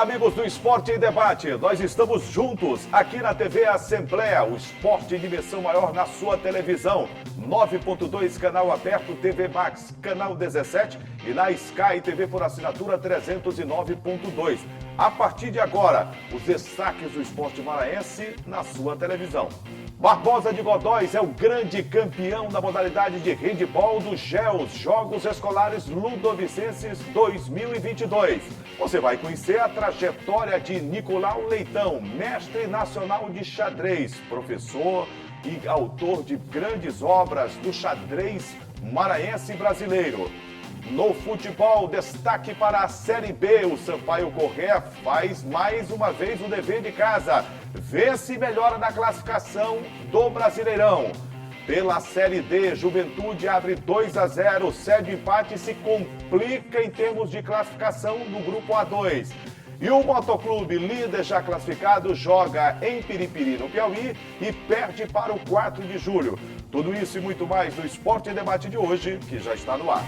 amigos do Esporte em Debate. Nós estamos juntos aqui na TV Assembleia, o esporte de dimensão maior na sua televisão. 9.2 canal aberto TV Max, canal 17 e na Sky TV por assinatura 309.2. A partir de agora, os destaques do esporte maranhense na sua televisão. Barbosa de Godóis é o grande campeão da modalidade de handebol dos GEOs, Jogos Escolares Ludovicenses 2022. Você vai conhecer a trajetória de Nicolau Leitão, mestre nacional de xadrez, professor e autor de grandes obras do xadrez maranhense brasileiro. No futebol, destaque para a Série B, o Sampaio Corrêa faz mais uma vez o dever de casa. Vence e melhora na classificação do Brasileirão. Pela Série D, Juventude abre 2-0, cede empate e se complica em termos de classificação no grupo A2. E o Motoclube, líder já classificado, joga em Piripiri, no Piauí, e perde para o 4 de julho. Tudo isso e muito mais no Esporte em Debate de hoje, que já está no ar.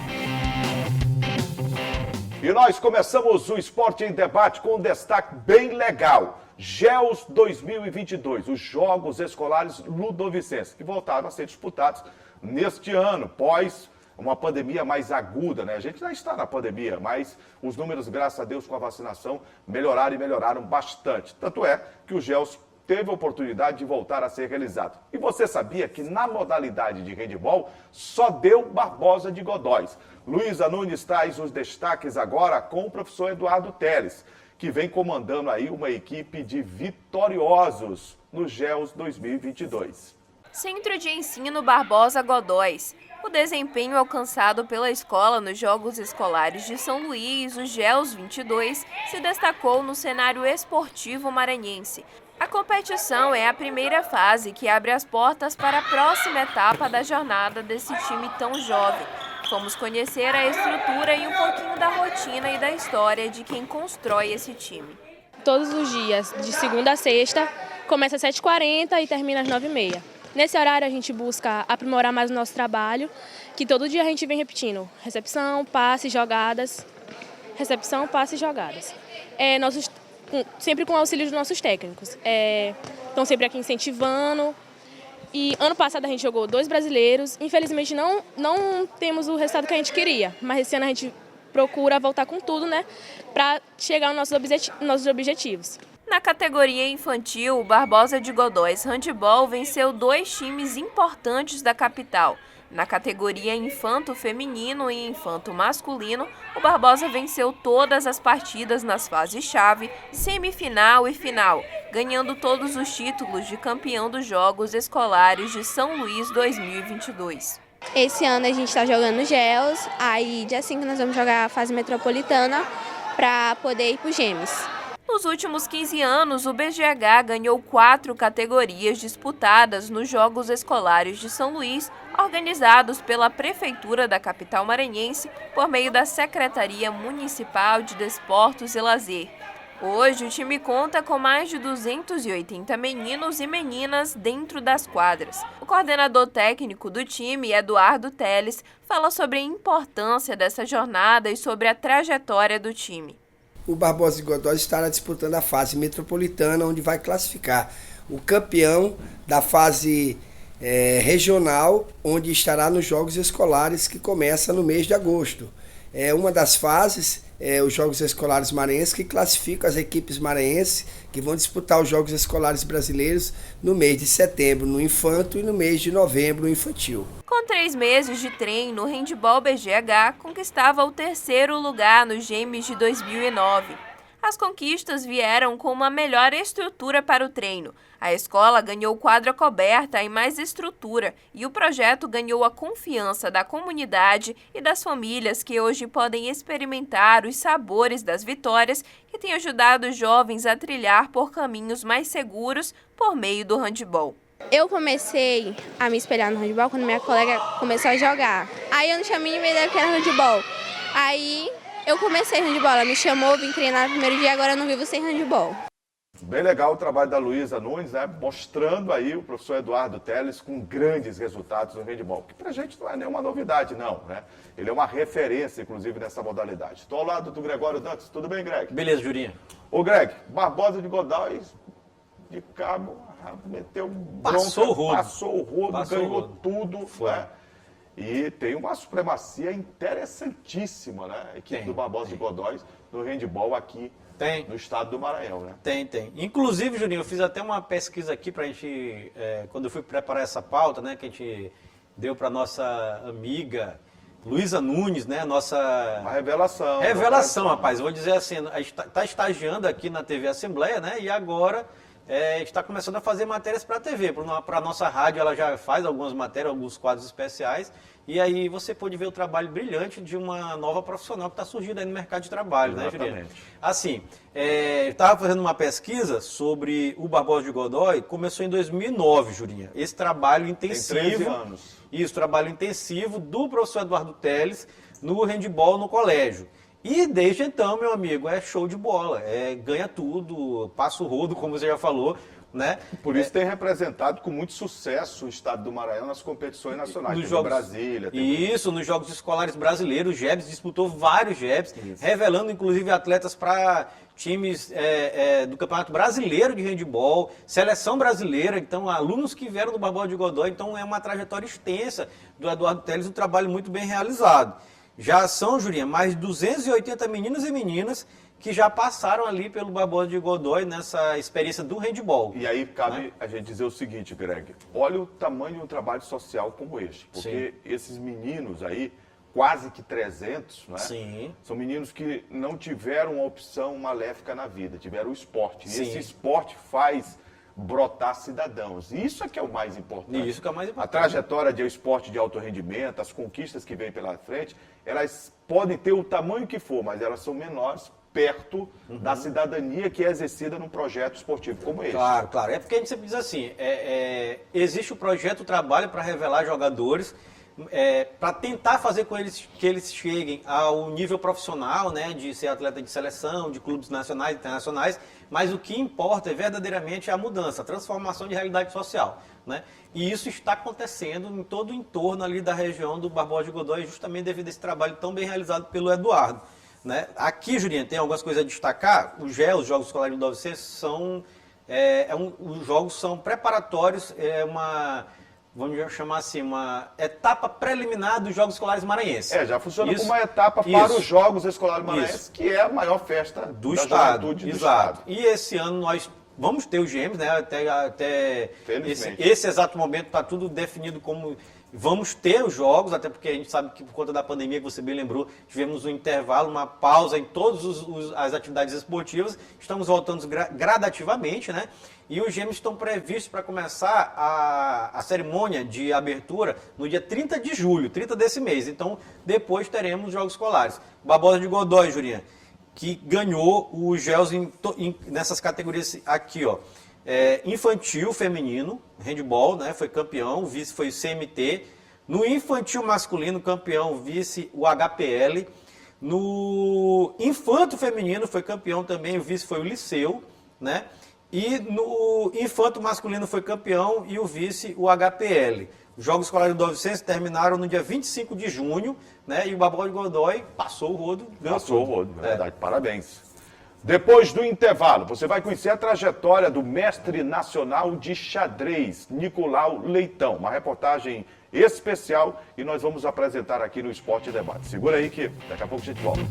E nós começamos o Esporte em Debate com um destaque bem legal. GEOs 2022, os Jogos Escolares Ludovicenses, que voltaram a ser disputados neste ano, pós uma pandemia mais aguda, né? A gente já está na pandemia, mas os números, graças a Deus, com a vacinação, melhoraram e melhoraram bastante. Tanto é que o GEOs teve a oportunidade de voltar a ser realizado. E você sabia que na modalidade de handebol só deu Barbosa de Godóis? Luísa Nunes traz os destaques agora com o professor Eduardo Teles, que vem comandando aí uma equipe de vitoriosos no GEOs 2022. Centro de Ensino Barbosa Godóis. O desempenho alcançado pela escola nos Jogos Escolares de São Luís, os GEOs 22, se destacou no cenário esportivo maranhense. A competição é a primeira fase que abre as portas para a próxima etapa da jornada desse time tão jovem. Vamos conhecer a estrutura e um pouquinho da rotina e da história de quem constrói esse time. Todos os dias, de segunda a sexta, começa às 7h40 e termina às 9h30. Nesse horário a gente busca aprimorar mais o nosso trabalho, que todo dia a gente vem repetindo. Recepção, passe, jogadas. Recepção, passe e jogadas. Sempre com o auxílio dos nossos técnicos. Estão sempre aqui incentivando. E ano passado a gente jogou 2 brasileiros. Infelizmente não temos o resultado que a gente queria, mas esse ano a gente procura voltar com tudo, né, para chegar aos nossos objetivos. Na categoria infantil, o Barbosa de Godóis Handebol venceu 2 times importantes da capital. Na categoria infanto feminino e infanto masculino, o Barbosa venceu todas as partidas nas fases-chave, semifinal e final, ganhando todos os títulos de campeão dos Jogos Escolares de São Luís 2022. Esse ano a gente está jogando GEOs, aí dia 5 nós vamos jogar a fase metropolitana para poder ir para os Gêmeos. Nos últimos 15 anos, o BGH ganhou 4 categorias disputadas nos Jogos Escolares de São Luís, organizados pela Prefeitura da capital maranhense por meio da Secretaria Municipal de Desportos e Lazer. Hoje, o time conta com mais de 280 meninos e meninas dentro das quadras. O coordenador técnico do time, Eduardo Teles, fala sobre a importância dessa jornada e sobre a trajetória do time. O Barbosa de Godóis estará disputando a fase metropolitana, onde vai classificar o campeão da fase regional, onde estará nos Jogos Escolares, que começa no mês de agosto. Uma das fases os Jogos Escolares Maranhenses, que classificam as equipes maranhenses que vão disputar os Jogos Escolares Brasileiros no mês de setembro no infanto e no mês de novembro no infantil. Com 3 meses de treino, o handebol BGH conquistava o 3º lugar nos Gêmeos de 2009. As conquistas vieram com uma melhor estrutura para o treino. A escola ganhou quadra coberta e mais estrutura, e o projeto ganhou a confiança da comunidade e das famílias que hoje podem experimentar os sabores das vitórias que têm ajudado os jovens a trilhar por caminhos mais seguros por meio do handebol. Eu comecei a me espelhar no handebol quando minha colega começou a jogar. Aí eu não tinha a mínima ideia que era handebol. Aí eu comecei handebol, ela me chamou, vim treinar no primeiro dia, agora eu não vivo sem handebol. Bem legal o trabalho da Luísa Nunes, né? Mostrando aí o professor Eduardo Teles com grandes resultados no handebol, que pra gente não é nenhuma novidade, não, né? Ele é uma referência, inclusive, nessa modalidade. Estou ao lado do Gregório Dantas. Tudo bem, Greg? Beleza, Jurinha. Ô, Greg, Barbosa de Godóis, de cabo, meteu bronca, Passou o rodo. Ganhou rodo. tudo, né? E tem uma supremacia interessantíssima, né? A equipe do Barbosa de Godóis no handebol aqui no estado do Maranhão, né? Tem. Inclusive, Juninho, eu fiz até uma pesquisa aqui pra gente, quando eu fui preparar essa pauta, né, que a gente deu pra nossa amiga Luísa Nunes, né, nossa... Uma revelação. Revelação, rapaz. Eu vou dizer assim, a gente está estagiando aqui na TV Assembleia, né, e agora está começando a fazer matérias para a TV. Para a nossa rádio, ela já faz algumas matérias, alguns quadros especiais. E aí você pode ver o trabalho brilhante de uma nova profissional que está surgindo aí no mercado de trabalho, Exatamente. né, Juliana? Assim, eu estava fazendo uma pesquisa sobre o Barbosa de Godói, começou em 2009, Jurinha. Esse trabalho intensivo... Tem 13 anos. Isso, trabalho intensivo do professor Eduardo Teles no handebol no colégio. E desde então, meu amigo, é show de bola. Ganha tudo, passa o rodo, como você já falou, né? Por isso tem representado com muito sucesso o estado do Maranhão nas competições nacionais. Nos jogos, Brasília. Isso, nos Jogos Escolares Brasileiros, o JEBs disputou vários JEBs, revelando inclusive atletas para times do Campeonato Brasileiro de Handebol, seleção brasileira, então alunos que vieram do Barbosa de Godói, então é uma trajetória extensa do Eduardo Teles, um trabalho muito bem realizado. Já são, Jurinha, mais de 280 meninos e meninas que já passaram ali pelo Barbosa de Godói nessa experiência do handebol. E aí cabe a gente dizer o seguinte, Greg, olha o tamanho de um trabalho social como este, porque esses meninos aí, quase que 300, né? Sim. São meninos que não tiveram uma opção maléfica na vida, tiveram o esporte. Sim. E esse esporte faz brotar cidadãos. Isso é que é o mais importante. Isso que é o mais importante. A trajetória de esporte de alto rendimento, as conquistas que vêm pela frente, elas podem ter o tamanho que for, mas elas são menores perto da cidadania que é exercida num projeto esportivo como esse. Claro, claro. É porque a gente sempre diz assim, existe o projeto Trabalho para revelar jogadores, para tentar fazer com que eles cheguem ao nível profissional, né, de ser atleta de seleção, de clubes nacionais e internacionais, mas o que importa verdadeiramente é a mudança, a transformação de realidade social, né? E isso está acontecendo em todo o entorno ali da região do Barbosa de Godói, justamente devido a esse trabalho tão bem realizado pelo Eduardo, né? Aqui, Julinha, tem algumas coisas a destacar. Os Jogos Escolares do UFC são... os jogos são preparatórios, vamos chamar assim, uma etapa preliminar dos Jogos Escolares Maranhenses. Já funciona como uma etapa para os Jogos Escolares Maranhenses, que é a maior festa do da Estado. juventude do Exato. Estado. E esse ano nós vamos ter os gêmeos, né? Até esse exato momento está tudo definido como... Vamos ter os jogos, até porque a gente sabe que por conta da pandemia, que você bem lembrou, tivemos um intervalo, uma pausa em todas as atividades esportivas. Estamos voltando gradativamente, né? E os gêmeos estão previstos para começar a cerimônia de abertura no dia 30 de julho, 30 desse mês. Então, depois teremos os Jogos Escolares. Barbosa de Godói, Jurinha, que ganhou os GELs nessas categorias aqui, ó. Infantil feminino, handball, né, foi campeão, o vice foi o CMT. No infantil masculino, campeão, vice o HPL. No infanto feminino foi campeão também, o vice foi o Liceu, né? E no infanto masculino foi campeão e o vice o HPL. Os Jogos Escolares do Vicense terminaram no dia 25 de junho, né? E o Barbosa de Godói passou o rodo. Passou o rodo, é verdade. Parabéns. Depois do intervalo, você vai conhecer a trajetória do mestre nacional de xadrez, Nicolau Leitão. Uma reportagem especial e nós vamos apresentar aqui no Esporte Debate. Segura aí que daqui a pouco a gente volta.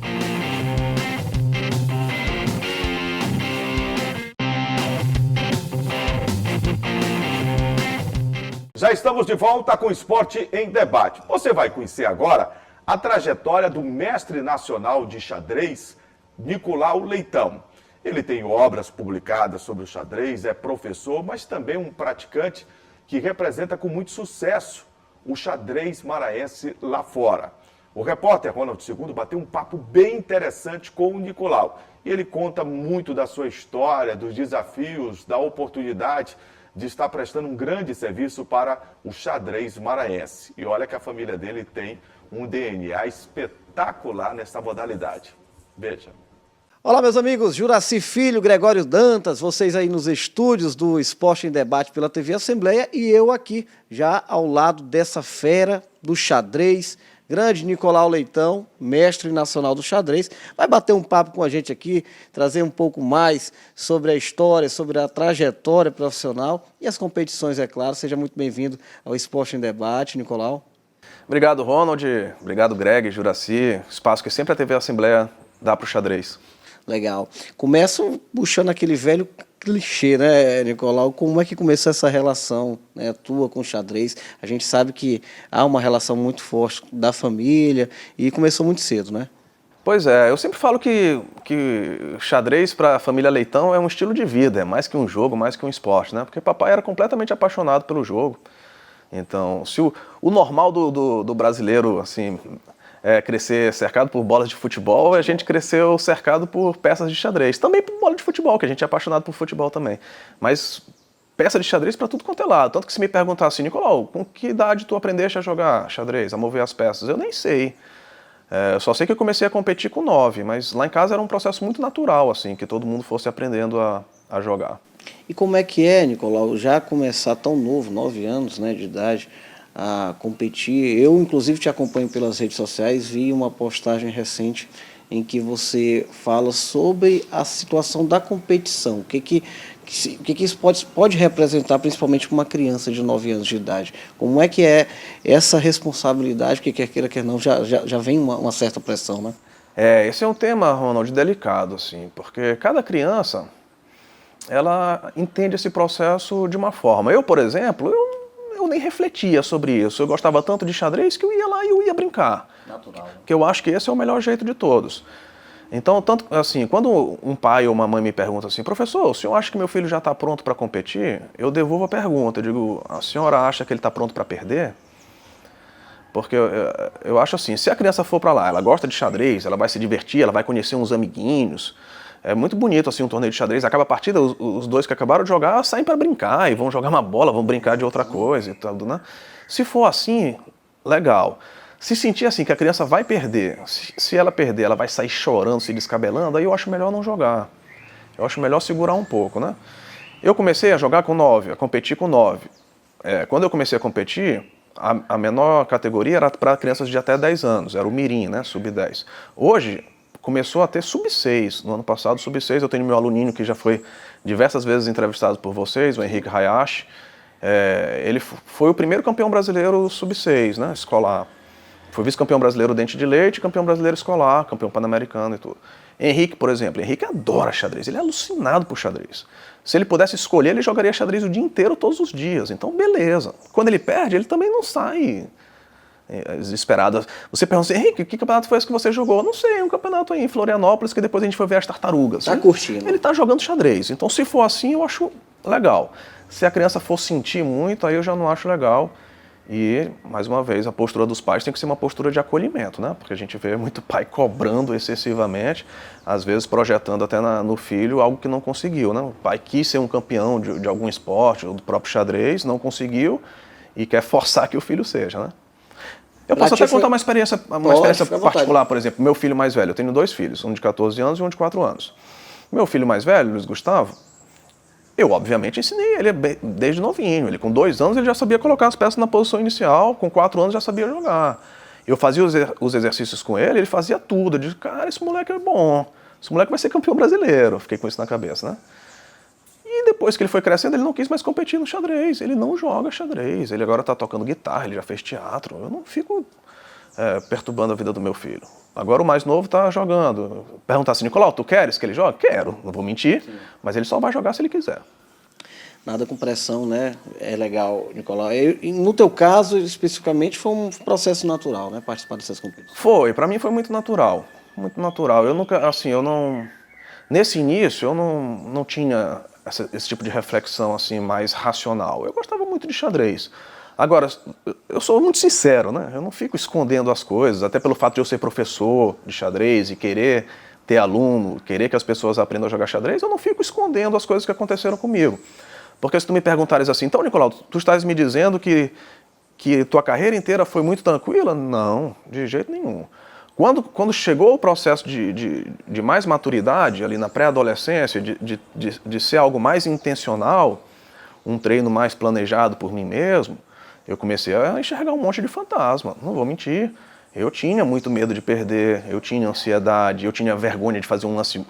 Já estamos de volta com o Esporte em Debate. Você vai conhecer agora a trajetória do mestre nacional de xadrez, Nicolau Leitão. Ele tem obras publicadas sobre o xadrez, é professor, mas também um praticante que representa com muito sucesso o xadrez maranhense lá fora. O repórter Ronald II bateu um papo bem interessante com o Nicolau. E ele conta muito da sua história, dos desafios, da oportunidade de estar prestando um grande serviço para o xadrez maranhense. E olha que a família dele tem um DNA espetacular nessa modalidade. Veja. Olá, meus amigos, Juraci Filho, Gregório Dantas, vocês aí nos estúdios do Esporte em Debate pela TV Assembleia e eu aqui, já ao lado dessa fera do xadrez, grande Nicolau Leitão, mestre nacional do xadrez, vai bater um papo com a gente aqui, trazer um pouco mais sobre a história, sobre a trajetória profissional e as competições, é claro. Seja muito bem-vindo ao Esporte em Debate, Nicolau. Obrigado, Ronald. Obrigado, Greg, Juraci. Espaço que sempre a TV Assembleia dá para o xadrez. Legal. Começo puxando aquele velho clichê, né, Nicolau? Como é que começou essa relação, né, tua com o xadrez? A gente sabe que há uma relação muito forte da família e começou muito cedo, né? Pois é, eu sempre falo que xadrez para a família Leitão é um estilo de vida, é mais que um jogo, mais que um esporte, né? Porque papai era completamente apaixonado pelo jogo. Então, se o normal do brasileiro, assim, é crescer cercado por bolas de futebol, a gente cresceu cercado por peças de xadrez. Também por bola de futebol, que a gente é apaixonado por futebol também. Mas peça de xadrez para tudo quanto é lado. Tanto que se me perguntar assim, Nicolau, com que idade tu aprendeste a jogar xadrez, a mover as peças? Eu nem sei. Eu só sei que eu comecei a competir com 9, mas lá em casa era um processo muito natural, assim, que todo mundo fosse aprendendo a jogar. E como é que é, Nicolau, já começar tão novo, 9 anos, né, de idade, a competir? Eu, inclusive, te acompanho pelas redes sociais, vi uma postagem recente em que você fala sobre a situação da competição. O que isso pode representar, principalmente para uma criança de 9 anos de idade? Como é que é essa responsabilidade, que quer queira, quer não, já vem uma certa pressão, né? Esse é um tema, Ronald, delicado, assim, porque cada criança, ela entende esse processo de uma forma. Eu, por exemplo, eu nem refletia sobre isso. Eu gostava tanto de xadrez que eu ia lá e eu ia brincar. Natural. Porque eu acho que esse é o melhor jeito de todos. Então, tanto assim, quando um pai ou uma mãe me pergunta assim, professor, o senhor acha que meu filho já está pronto para competir? Eu devolvo a pergunta, eu digo, a senhora acha que ele está pronto para perder? Porque eu acho assim, se a criança for para lá, ela gosta de xadrez, ela vai se divertir, ela vai conhecer uns amiguinhos. É muito bonito assim um torneio de xadrez, acaba a partida, os dois que acabaram de jogar saem para brincar e vão jogar uma bola, vão brincar de outra coisa e tudo, né? Se for assim, legal. Se sentir assim que a criança vai perder, se ela perder, ela vai sair chorando, se descabelando, aí eu acho melhor não jogar. Eu acho melhor segurar um pouco, né? Eu comecei a jogar com 9, a competir com 9. Quando eu comecei a competir, a menor categoria era para crianças de até 10 anos, era o mirim, né, sub-10. Hoje, começou a ter sub-6. No ano passado, sub-6, eu tenho meu aluninho que já foi diversas vezes entrevistado por vocês, o Henrique Hayashi. Ele foi o primeiro campeão brasileiro sub-6, né, escolar. Foi vice-campeão brasileiro dente de leite, campeão brasileiro escolar, campeão pan-americano e tudo. Henrique, por exemplo, Henrique adora xadrez, ele é alucinado por xadrez. Se ele pudesse escolher, ele jogaria xadrez o dia inteiro, todos os dias. Então, beleza. Quando ele perde, ele também não sai desesperado. Você pergunta assim, Henrique, que campeonato foi esse que você jogou? Não sei, um campeonato aí em Florianópolis, que depois a gente foi ver as tartarugas. Tá curtindo. Ele tá jogando xadrez. Então, se for assim, eu acho legal. Se a criança for sentir muito, aí eu já não acho legal. E, mais uma vez, a postura dos pais tem que ser uma postura de acolhimento, né? Porque a gente vê muito pai cobrando excessivamente, às vezes projetando até no filho algo que não conseguiu, né? O pai quis ser um campeão de algum esporte, ou do próprio xadrez, não conseguiu e quer forçar que o filho seja, né? Eu posso até contar uma experiência particular, por exemplo, meu filho mais velho. Eu tenho 2 filhos, um de 14 anos e um de 4 anos. Meu filho mais velho, Luiz Gustavo, eu obviamente ensinei ele desde novinho. Ele com 2 anos ele já sabia colocar as peças na posição inicial, com 4 anos já sabia jogar. Eu fazia os exercícios com ele, ele fazia tudo. Eu disse, cara, esse moleque é bom, esse moleque vai ser campeão brasileiro. Fiquei com isso na cabeça, né? E depois que ele foi crescendo, ele não quis mais competir no xadrez. Ele não joga xadrez. Ele agora está tocando guitarra, ele já fez teatro. Eu não fico perturbando a vida do meu filho. Agora o mais novo está jogando. Perguntar assim, Nicolau, tu queres que ele jogue? Quero, não vou mentir. Sim. Mas ele só vai jogar se ele quiser. Nada com pressão, né? É legal, Nicolau. E no teu caso, especificamente, foi um processo natural, né? Participar dessas competições. Foi, para mim foi muito natural. Muito natural. Eu nunca, assim, eu não... Nesse início, eu não tinha esse tipo de reflexão assim mais racional. Eu gostava muito de xadrez. Agora, eu sou muito sincero, né? Eu não fico escondendo as coisas, até pelo fato de eu ser professor de xadrez e querer ter aluno, querer que as pessoas aprendam a jogar xadrez, eu não fico escondendo as coisas que aconteceram comigo. Porque se tu me perguntares assim, então, Nicolau, tu estás me dizendo que tua carreira inteira foi muito tranquila? Não, de jeito nenhum. Quando chegou o processo de mais maturidade, ali na pré-adolescência, de ser algo mais intencional, um treino mais planejado por mim mesmo, eu comecei a enxergar um monte de fantasma. Não vou mentir, eu tinha muito medo de perder, eu tinha ansiedade, eu tinha vergonha de fazer um lance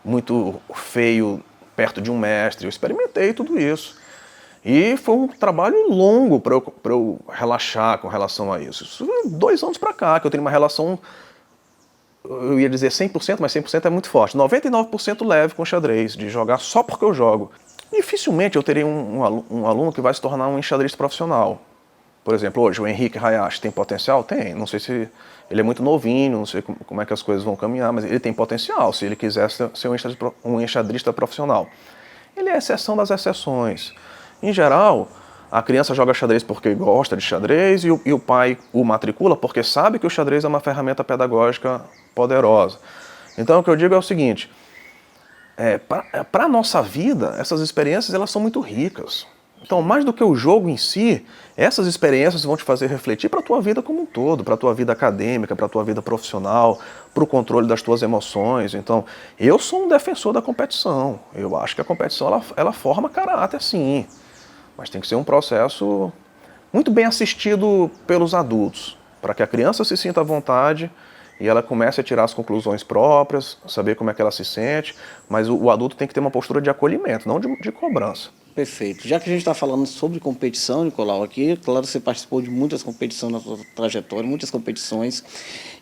muito feio perto de um mestre. Eu experimentei tudo isso. E foi um trabalho longo para eu relaxar com relação a isso. Isso 2 anos para cá, que eu tenho uma relação, eu ia dizer 100%, mas 100% é muito forte. 99% leve com xadrez, de jogar só porque eu jogo. Dificilmente eu terei um aluno que vai se tornar um enxadrista profissional. Por exemplo, hoje o Henrique Hayashi tem potencial? Tem. Não sei se ele é muito novinho, não sei como é que as coisas vão caminhar, mas ele tem potencial se ele quiser ser um enxadrista profissional. Ele é a exceção das exceções. Em geral, a criança joga xadrez porque gosta de xadrez e o pai o matricula porque sabe que o xadrez é uma ferramenta pedagógica poderosa. Então o que eu digo é o seguinte, para a nossa vida, essas experiências elas são muito ricas. Então, mais do que o jogo em si, essas experiências vão te fazer refletir para a tua vida como um todo, para a tua vida acadêmica, para a tua vida profissional, para o controle das tuas emoções. Então, eu sou um defensor da competição. Eu acho que a competição ela forma caráter, sim. Mas tem que ser um processo muito bem assistido pelos adultos, para que a criança se sinta à vontade e ela comece a tirar as conclusões próprias, saber como é que ela se sente, mas o adulto tem que ter uma postura de acolhimento, não de cobrança. Perfeito. Já que a gente está falando sobre competição, Nicolau, aqui, claro, você participou de muitas competições na sua trajetória, muitas competições,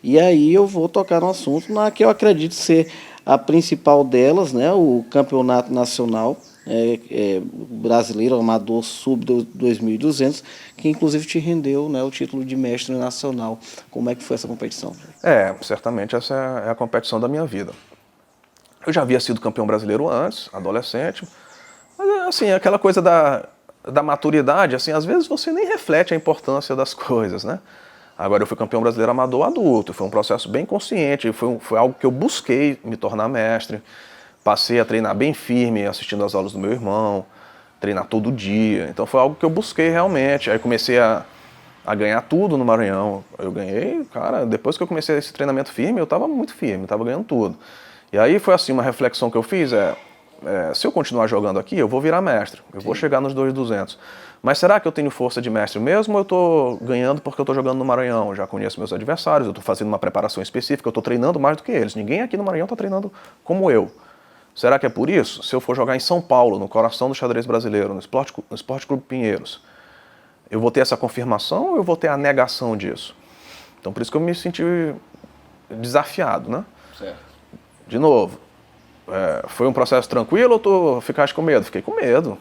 e aí eu vou tocar no assunto na que eu acredito ser a principal delas, né, o Campeonato Nacional Brasileiro Amador Sub-2200, que inclusive te rendeu, né, o título de mestre nacional. Como é que foi essa competição? Certamente essa é a competição da minha vida. Eu já havia sido campeão brasileiro antes, adolescente, mas assim, aquela coisa da maturidade, assim, às vezes você nem reflete a importância das coisas, né? Agora eu fui campeão brasileiro amador adulto, foi um processo bem consciente, foi algo que eu busquei me tornar mestre. Passei a treinar bem firme, assistindo às aulas do meu irmão, treinar todo dia. Então foi algo que eu busquei realmente. Aí comecei a ganhar tudo no Maranhão. Eu ganhei, cara, depois que eu comecei esse treinamento firme, eu estava muito firme, estava ganhando tudo. E aí foi assim, uma reflexão que eu fiz se eu continuar jogando aqui, eu vou virar mestre, eu vou chegar nos 2.200. Mas será que eu tenho força de mestre mesmo ou eu estou ganhando porque eu estou jogando no Maranhão? Eu já conheço meus adversários, eu estou fazendo uma preparação específica, eu estou treinando mais do que eles. Ninguém aqui no Maranhão está treinando como eu. Será que é por isso? Se eu for jogar em São Paulo, no coração do xadrez brasileiro, no Esporte Clube Pinheiros, eu vou ter essa confirmação ou eu vou ter a negação disso? Então por isso que eu me senti desafiado, né? Certo. De novo, foi um processo tranquilo ou tu ficaste com medo? Fiquei com medo.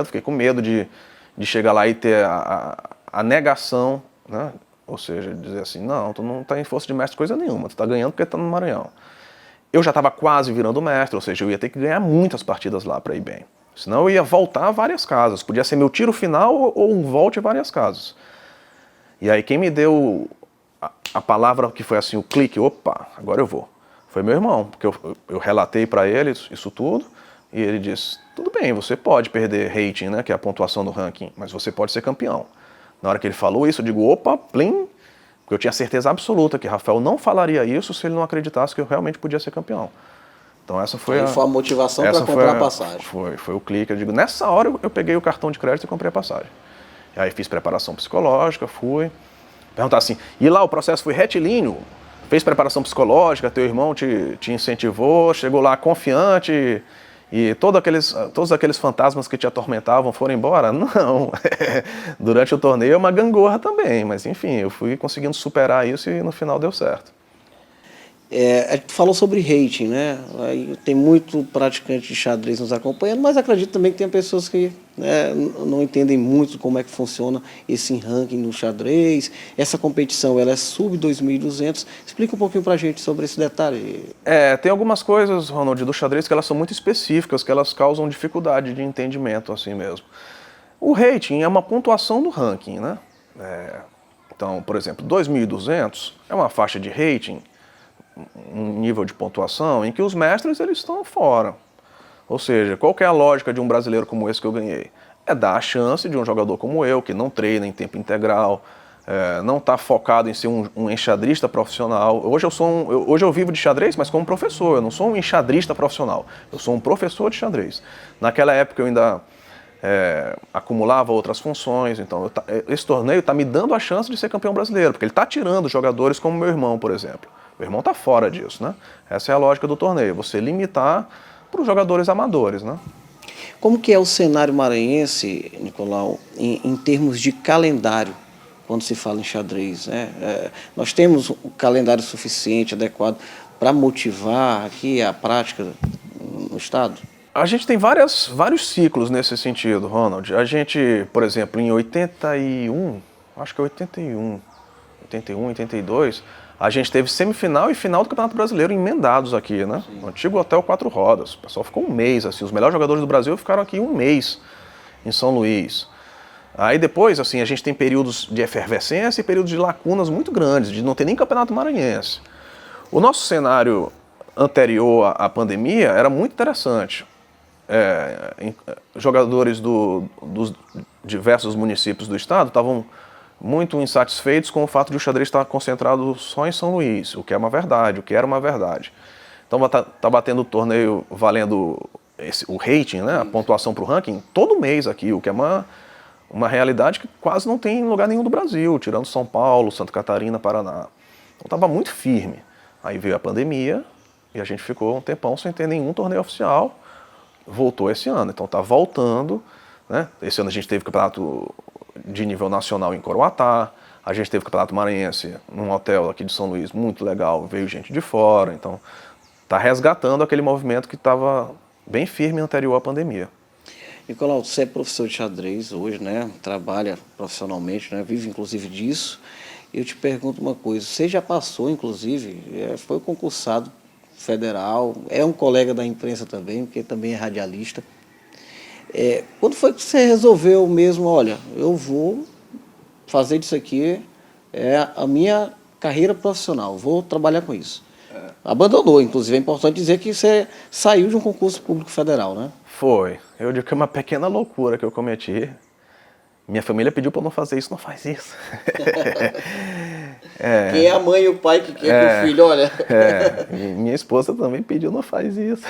Fiquei com medo de chegar lá e ter a negação, né? Ou seja, dizer assim, não, tu não tá em força de mestre coisa nenhuma, tu tá ganhando porque tá no Maranhão. Eu já estava quase virando mestre, ou seja, eu ia ter que ganhar muitas partidas lá para ir bem. Senão eu ia voltar a várias casas. Podia ser meu tiro final ou um volte a várias casas. E aí quem me deu a palavra que foi assim, o clique, opa, agora eu vou. Foi meu irmão, porque eu relatei para ele isso tudo, e ele disse, tudo bem, você pode perder rating, né, que é a pontuação do ranking, mas você pode ser campeão. Na hora que ele falou isso, eu digo, opa, plim, porque eu tinha certeza absoluta que Rafael não falaria isso se ele não acreditasse que eu realmente podia ser campeão. Então essa foi a motivação para comprar a passagem. Foi o clique, eu digo, nessa hora eu peguei o cartão de crédito e comprei a passagem. E aí fiz preparação psicológica, fui. Perguntar assim, e lá o processo foi retilíneo? Fez preparação psicológica, teu irmão te incentivou, chegou lá confiante e todos aqueles fantasmas que te atormentavam foram embora? Não. Durante o torneio é uma gangorra também, mas enfim, eu fui conseguindo superar isso e no final deu certo. A gente falou sobre rating, né? Tem muito praticante de xadrez nos acompanhando, mas acredito também que tem pessoas que não entendem muito como é que funciona esse ranking no xadrez. Essa competição ela é sub-2200. Explica um pouquinho pra gente sobre esse detalhe. Tem algumas coisas, Ronald, do xadrez que elas são muito específicas, que elas causam dificuldade de entendimento assim mesmo. O rating é uma pontuação do ranking, né? Então, por exemplo, 2.200 é uma faixa de rating, um nível de pontuação em que os mestres eles estão fora. Ou seja, qual que é a lógica de um brasileiro como esse que eu ganhei? É dar a chance de um jogador como eu, que não treina em tempo integral, não está focado em ser um enxadrista profissional. Hoje eu vivo de xadrez, mas como professor, eu não sou um enxadrista profissional, eu sou um professor de xadrez. Naquela época eu ainda acumulava outras funções, então esse torneio está me dando a chance de ser campeão brasileiro, porque ele está tirando jogadores como meu irmão, por exemplo. Meu irmão está fora disso, né? Essa é a lógica do torneio, você limitar para os jogadores amadores, né? Como que é o cenário maranhense, Nicolau, em termos de calendário, quando se fala em xadrez, né? Nós temos um calendário suficiente, adequado, para motivar aqui a prática no estado? A gente tem vários ciclos nesse sentido, Ronald. A gente, por exemplo, em 81, acho que é 81, 82, a gente teve semifinal e final do Campeonato Brasileiro emendados aqui, né? No antigo Hotel 4 Rodas. O pessoal ficou um mês, assim, os melhores jogadores do Brasil ficaram aqui um mês em São Luís. Aí depois, assim, a gente tem períodos de efervescência e períodos de lacunas muito grandes, de não ter nem Campeonato Maranhense. O nosso cenário anterior à pandemia era muito interessante. Jogadores dos diversos municípios do estado estavam muito insatisfeitos com o fato de o xadrez estar concentrado só em São Luís, o que é uma verdade, o que era uma verdade. Então tá batendo o torneio valendo o rating, né, a pontuação para o ranking, todo mês aqui, o que é uma realidade que quase não tem em lugar nenhum do Brasil, tirando São Paulo, Santa Catarina, Paraná. Então estava muito firme. Aí veio a pandemia e a gente ficou um tempão sem ter nenhum torneio oficial. Voltou esse ano, então está voltando, né? Esse ano a gente teve campeonato de nível nacional em Coroatá, a gente teve campeonato maranhense num hotel aqui de São Luís, muito legal, veio gente de fora, então está resgatando aquele movimento que estava bem firme anterior à pandemia. Nicolau, você é professor de xadrez hoje, né? Trabalha profissionalmente, né? Vive inclusive disso. Eu te pergunto uma coisa, você já passou, inclusive, foi concursado federal, é um colega da imprensa também, porque também é radialista. Quando foi que você resolveu mesmo, olha, eu vou fazer disso aqui, a minha carreira profissional, vou trabalhar com isso? Abandonou, inclusive, é importante dizer que você saiu de um concurso público federal, né? Foi. Eu digo que é uma pequena loucura que eu cometi. Minha família pediu para eu não fazer isso, não faz isso. Quem é a mãe e o pai que quer que o filho, olha... Minha esposa também pediu, não faz isso.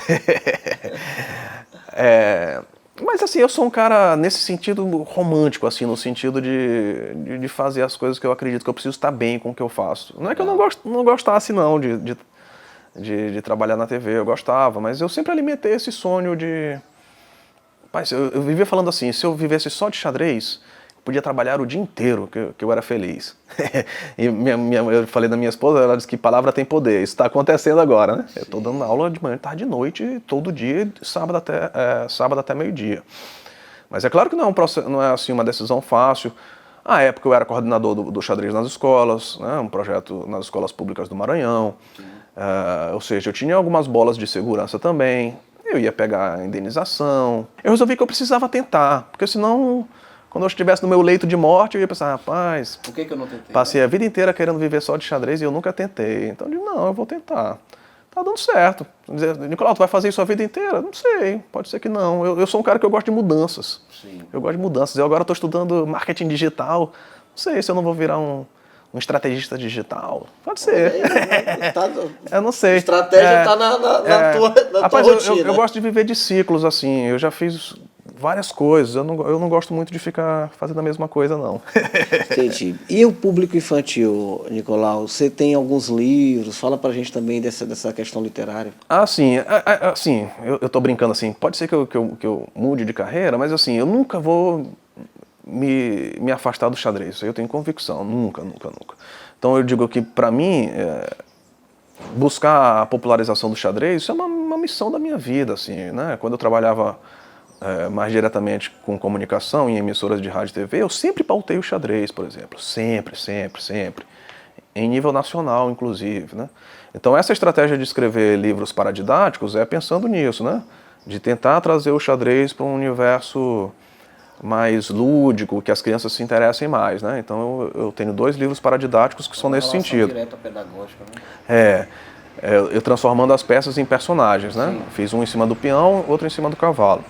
Mas assim, eu sou um cara nesse sentido romântico, assim, no sentido de fazer as coisas que eu acredito que eu preciso estar bem com o que eu faço. Não é que eu não gostasse não de trabalhar na TV, eu gostava, mas eu sempre alimentei esse sonho de... Pai, eu vivia falando assim, se eu vivesse só de xadrez, eu podia trabalhar o dia inteiro, que eu era feliz. E eu falei da minha esposa, ela disse que palavra tem poder, isso está acontecendo agora, né? Eu estou dando aula de manhã, tarde e noite, todo dia, sábado até meio-dia. Mas é claro que não é assim uma decisão fácil. À época eu era coordenador do xadrez nas escolas, né? Um projeto nas escolas públicas do Maranhão. Ou seja, eu tinha algumas bolas de segurança também. Eu ia pegar a indenização. Eu resolvi que eu precisava tentar, porque senão, quando eu estivesse no meu leito de morte, eu ia pensar, rapaz, por que eu não tentei? Passei a vida inteira querendo viver só de xadrez e eu nunca tentei. Então eu digo, não, eu vou tentar. Tá dando certo. Nicolau, tu vai fazer isso a vida inteira? Não sei, pode ser que não. Eu sou um cara que eu gosto de mudanças. Sim. Eu gosto de mudanças. Eu agora estou estudando marketing digital. Não sei se eu não vou virar um estrategista digital. Pode ser. Eu não sei. Estratégia está na tua rotina. Eu gosto de viver de ciclos, assim. Eu já fiz várias coisas. Eu não gosto muito de ficar fazendo a mesma coisa, não. Entendi. E o público infantil, Nicolau? Você tem alguns livros? Fala pra gente também dessa questão literária. Assim, eu tô brincando assim. Pode ser que eu mude de carreira, mas assim, eu nunca vou me afastar do xadrez, isso aí eu tenho convicção, nunca. Então eu digo que para mim, buscar a popularização do xadrez, isso é uma missão da minha vida, assim, né? Quando eu trabalhava mais diretamente com comunicação em emissoras de rádio e TV, eu sempre pautei o xadrez, por exemplo, sempre, em nível nacional, inclusive, né? Então essa estratégia de escrever livros paradidáticos é pensando nisso, né? De tentar trazer o xadrez para um universo mais lúdico, que as crianças se interessem mais, né? Então eu tenho 2 livros paradidáticos que são nesse sentido. Direta pedagógica, né? Eu transformando as peças em personagens, né? Sim. Fiz um em cima do peão, outro em cima do cavalo.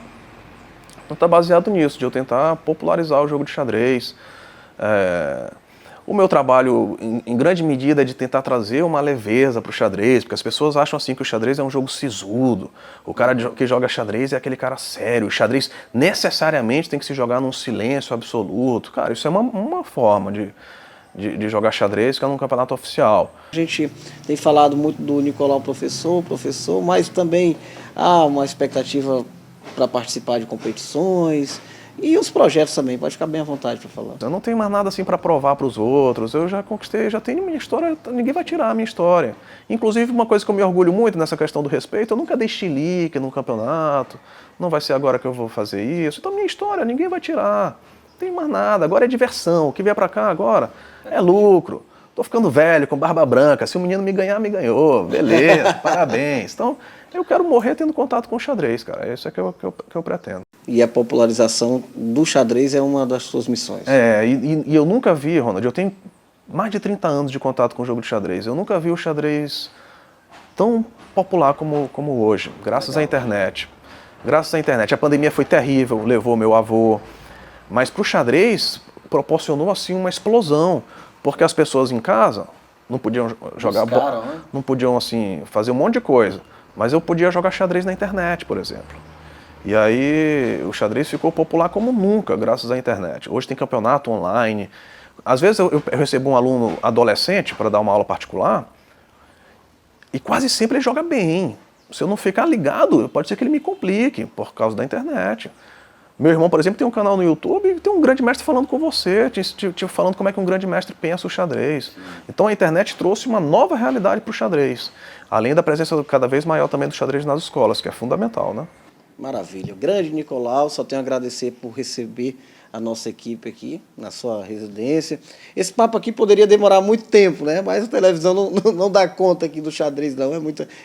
Então está baseado nisso, de eu tentar popularizar o jogo de xadrez. O meu trabalho, em grande medida, é de tentar trazer uma leveza para o xadrez, porque as pessoas acham assim que o xadrez é um jogo sisudo. O cara que joga xadrez é aquele cara sério. O xadrez necessariamente tem que se jogar num silêncio absoluto. Cara, isso é uma forma de jogar xadrez que é num campeonato oficial. A gente tem falado muito do Nicolau professor, mas também há uma expectativa para participar de competições. E os projetos também, pode ficar bem à vontade para falar. Eu não tenho mais nada assim para provar para os outros, eu já conquistei, já tenho minha história, ninguém vai tirar a minha história. Inclusive, uma coisa que eu me orgulho muito nessa questão do respeito, eu nunca dei chilique no campeonato, não vai ser agora que eu vou fazer isso. Então, minha história, ninguém vai tirar, não tem mais nada, agora é diversão, o que vier para cá agora é lucro. Tô ficando velho, com barba branca, se o menino me ganhar, me ganhou, beleza, parabéns. Então, eu quero morrer tendo contato com o xadrez, cara, é isso que eu pretendo. E a popularização do xadrez é uma das suas missões. E eu nunca vi, Ronald, eu tenho mais de 30 anos de contato com o jogo de xadrez. Eu nunca vi o xadrez tão popular como hoje, graças à internet. Graças à internet. A pandemia foi terrível, levou meu avô. Mas para o xadrez, proporcionou assim uma explosão. Porque as pessoas em casa não podiam jogar bola, não podiam assim, fazer um monte de coisa. Mas eu podia jogar xadrez na internet, por exemplo. E aí o xadrez ficou popular como nunca, graças à internet. Hoje tem campeonato online. Às vezes eu recebo um aluno adolescente para dar uma aula particular e quase sempre ele joga bem. Se eu não ficar ligado, pode ser que ele me complique por causa da internet. Meu irmão, por exemplo, tem um canal no YouTube e tem um grande mestre falando com você, te falando como é que um grande mestre pensa o xadrez. Então a internet trouxe uma nova realidade para o xadrez, além da presença cada vez maior também do xadrez nas escolas, que é fundamental, né? Maravilha. Grande Nicolau, só tenho a agradecer por receber a nossa equipe aqui na sua residência. Esse papo aqui poderia demorar muito tempo, né? Mas a televisão não dá conta aqui do xadrez, não.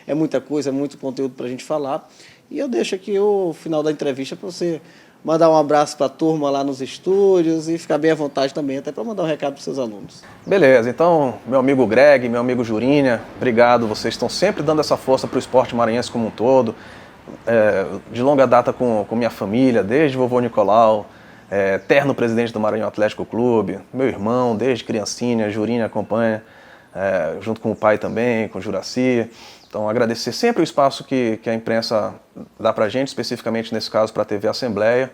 É muita coisa, é muito conteúdo para a gente falar. E eu deixo aqui o final da entrevista para você mandar um abraço para a turma lá nos estúdios e ficar bem à vontade também, até para mandar um recado para os seus alunos. Beleza, então, meu amigo Greg, meu amigo Jurinha, obrigado. Vocês estão sempre dando essa força para o esporte maranhense como um todo. De longa data com minha família, desde vovô Nicolau, eterno presidente do Maranhão Atlético Clube, meu irmão, desde criancinha, Jurinha acompanha, junto com o pai também, com o Juraci. Então, agradecer sempre o espaço que a imprensa dá para a gente, especificamente nesse caso para a TV Assembleia.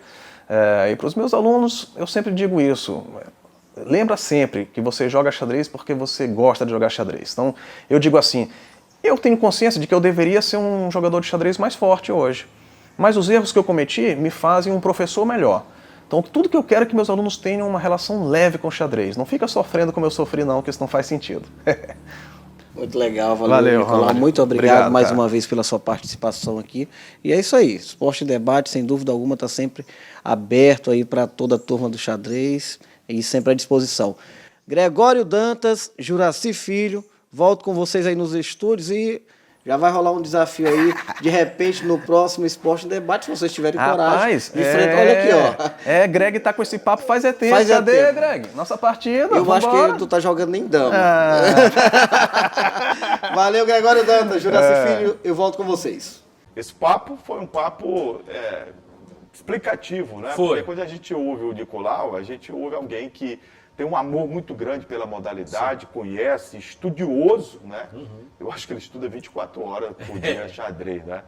E para os meus alunos, eu sempre digo isso. Lembra sempre que você joga xadrez porque você gosta de jogar xadrez. Então, eu digo assim, eu tenho consciência de que eu deveria ser um jogador de xadrez mais forte hoje. Mas os erros que eu cometi me fazem um professor melhor. Então, tudo que eu quero é que meus alunos tenham uma relação leve com o xadrez. Não fica sofrendo como eu sofri, não, que isso não faz sentido. Muito legal, valeu Nicolau. Ronald. Muito obrigado mais cara. uma vez pela sua participação aqui. E é isso aí, Esporte em Debate, sem dúvida alguma, está sempre aberto aí para toda a turma do xadrez e sempre à disposição. Gregório Dantas, Juraci Filho, volto com vocês aí nos estúdios e já vai rolar um desafio aí, de repente, no próximo Esporte em Debate, se vocês tiverem coragem de enfrentar. Olha aqui, ó. Greg tá com esse papo faz tempo. Faz Cadê, tempo. Greg? Nossa partida, Eu vambora. acho que tu tá jogando nem dama. Valeu, Gregório Dantas, Juraci Filho, eu volto com vocês. Esse papo foi um papo explicativo, né? Foi. Porque quando a gente ouve o Nicolau, a gente ouve alguém que tem um amor muito grande pela modalidade, conhece, estudioso, né? Eu acho que ele estuda 24 horas por dia xadrez, né?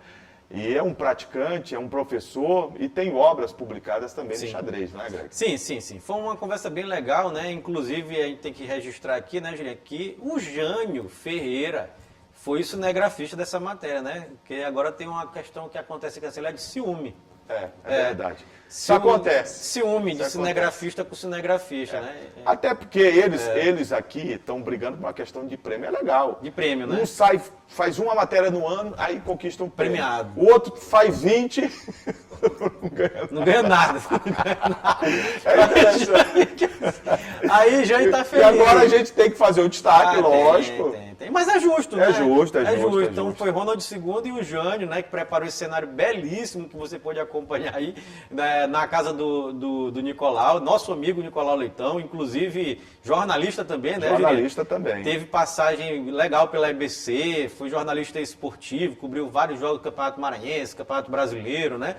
E é um praticante, é um professor e tem obras publicadas também no xadrez, não é, Greg? Sim. Foi uma conversa bem legal, né? Inclusive, a gente tem que registrar aqui, né, Juliana, que o Jânio Ferreira foi o cinegrafista dessa matéria, né? Porque agora tem uma questão que acontece aqui, é de ciúme. É verdade. Isso acontece. Ciúme de cinegrafista com cinegrafista, né? Até porque eles aqui estão brigando por uma questão de prêmio, é legal. De prêmio, né? Um faz uma matéria no ano, aí conquista um prêmio. Premiado. O outro faz 20, não ganha nada. Aí já está E feliz. agora a gente tem que fazer o destaque, lógico. Tem. Mas é justo, né? É justo. Então foi Ronald II e o Jânio, né, que preparou esse cenário belíssimo que você pode acompanhar aí, né, na casa do Nicolau, nosso amigo Nicolau Leitão, inclusive jornalista também, né, Jornalista também. Teve passagem legal pela EBC, foi jornalista esportivo, cobriu vários jogos do Campeonato Maranhense, Campeonato Brasileiro, né?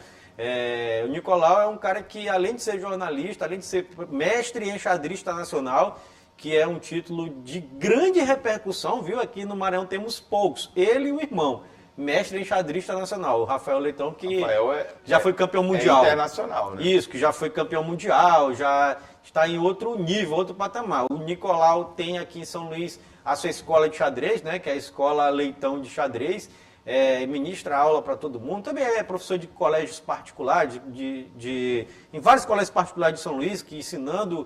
O Nicolau é um cara que, além de ser jornalista, além de ser mestre em xadrez nacional, que é um título de grande repercussão, viu? Aqui no Maranhão temos poucos. Ele e o irmão, mestre em xadrez internacional, o Rafael Leitão, que já foi campeão mundial. É internacional, né? Isso, que já foi campeão mundial, já está em outro nível, outro patamar. O Nicolau tem aqui em São Luís a sua escola de xadrez, né? Que é a Escola Leitão de Xadrez. Ministra aula para todo mundo, também é professor de colégios particulares, em vários colégios particulares de São Luís, que ensinando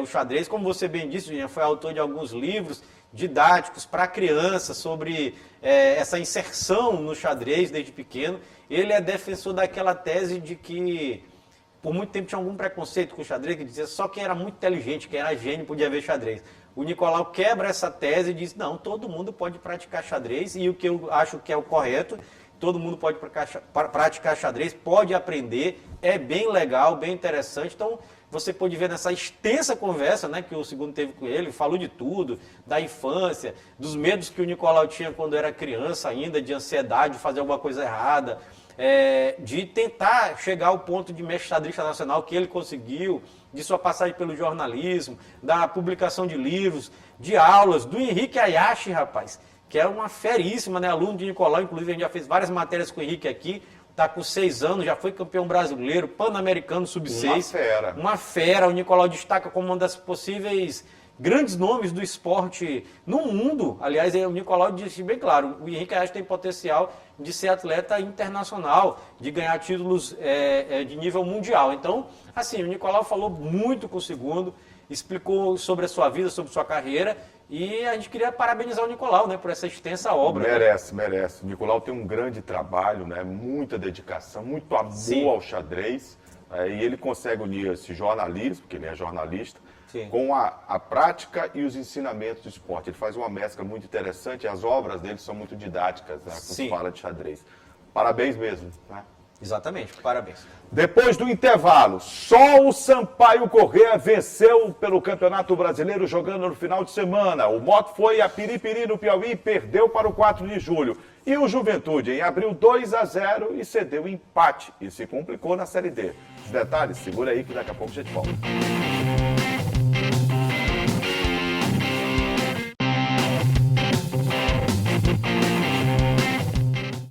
o xadrez, como você bem disse, Julinha, foi autor de alguns livros didáticos para crianças sobre essa inserção no xadrez desde pequeno. Ele é defensor daquela tese de que por muito tempo tinha algum preconceito com o xadrez, que dizia só quem era muito inteligente, quem era gênio podia ver xadrez. O Nicolau quebra essa tese e diz, não, todo mundo pode praticar xadrez, e o que eu acho que é o correto, todo mundo pode praticar xadrez, pode aprender, é bem legal, bem interessante. Então, você pode ver nessa extensa conversa, né, que o segundo teve com ele, falou de tudo, da infância, dos medos que o Nicolau tinha quando era criança ainda, de ansiedade, de fazer alguma coisa errada, de tentar chegar ao ponto de mestre xadrista nacional que ele conseguiu, de sua passagem pelo jornalismo, da publicação de livros, de aulas, do Henrique Hayashi, rapaz, que é uma feríssima, né, aluno de Nicolau, inclusive a gente já fez várias matérias com o Henrique aqui, está com 6 anos, já foi campeão brasileiro, pan-americano sub-6. Uma fera. Uma fera, o Nicolau destaca como uma das possíveis grandes nomes do esporte no mundo. Aliás, o Nicolau disse bem claro, o Henrique Hayashi tem potencial de ser atleta internacional, de ganhar títulos de nível mundial. Então, assim, o Nicolau falou muito com o segundo, explicou sobre a sua vida, sobre sua carreira, e a gente queria parabenizar o Nicolau, né, por essa extensa obra. Merece, merece. O Nicolau tem um grande trabalho, né, muita dedicação, muito amor Sim. ao xadrez, e ele consegue unir esse jornalismo, porque ele é jornalista, Sim. com a prática e os ensinamentos do esporte. Ele faz uma mescla muito interessante, as obras dele são muito didáticas, né, quando se fala de xadrez. Parabéns mesmo, né? Exatamente, parabéns. Depois do intervalo, só o Sampaio Corrêa venceu pelo Campeonato Brasileiro jogando no final de semana. O Moto foi a Piripiri no Piauí e perdeu para o 4 de julho. E o Juventude abriu 2-0 e cedeu empate e se complicou na Série D. Os detalhes, segura aí que daqui a pouco a gente volta.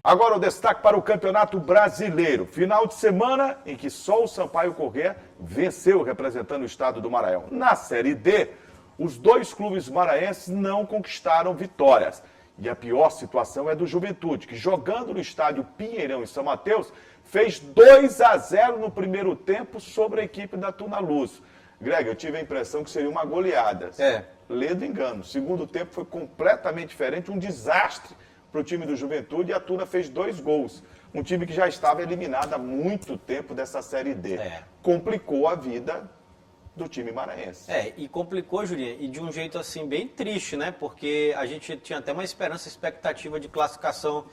Agora o destaque para o Campeonato Brasileiro. Final de semana em que só o Sampaio Corrêa venceu representando o estado do Maranhão. Na Série D, os dois clubes maranhenses não conquistaram vitórias. E a pior situação é do Juventude, que jogando no estádio Pinheirão em São Mateus, fez 2-0 no primeiro tempo sobre a equipe da Tuna Luz. Greg, eu tive a impressão que seria uma goleada. Lê do engano. O segundo tempo foi completamente diferente, um desastre para o time do Juventude, e a Tuna fez 2 gols. Um time que já estava eliminado há muito tempo dessa Série D. Complicou a vida do time maranhense. E complicou, Julinha, e de um jeito assim bem triste, né? Porque a gente tinha até uma expectativa de classificação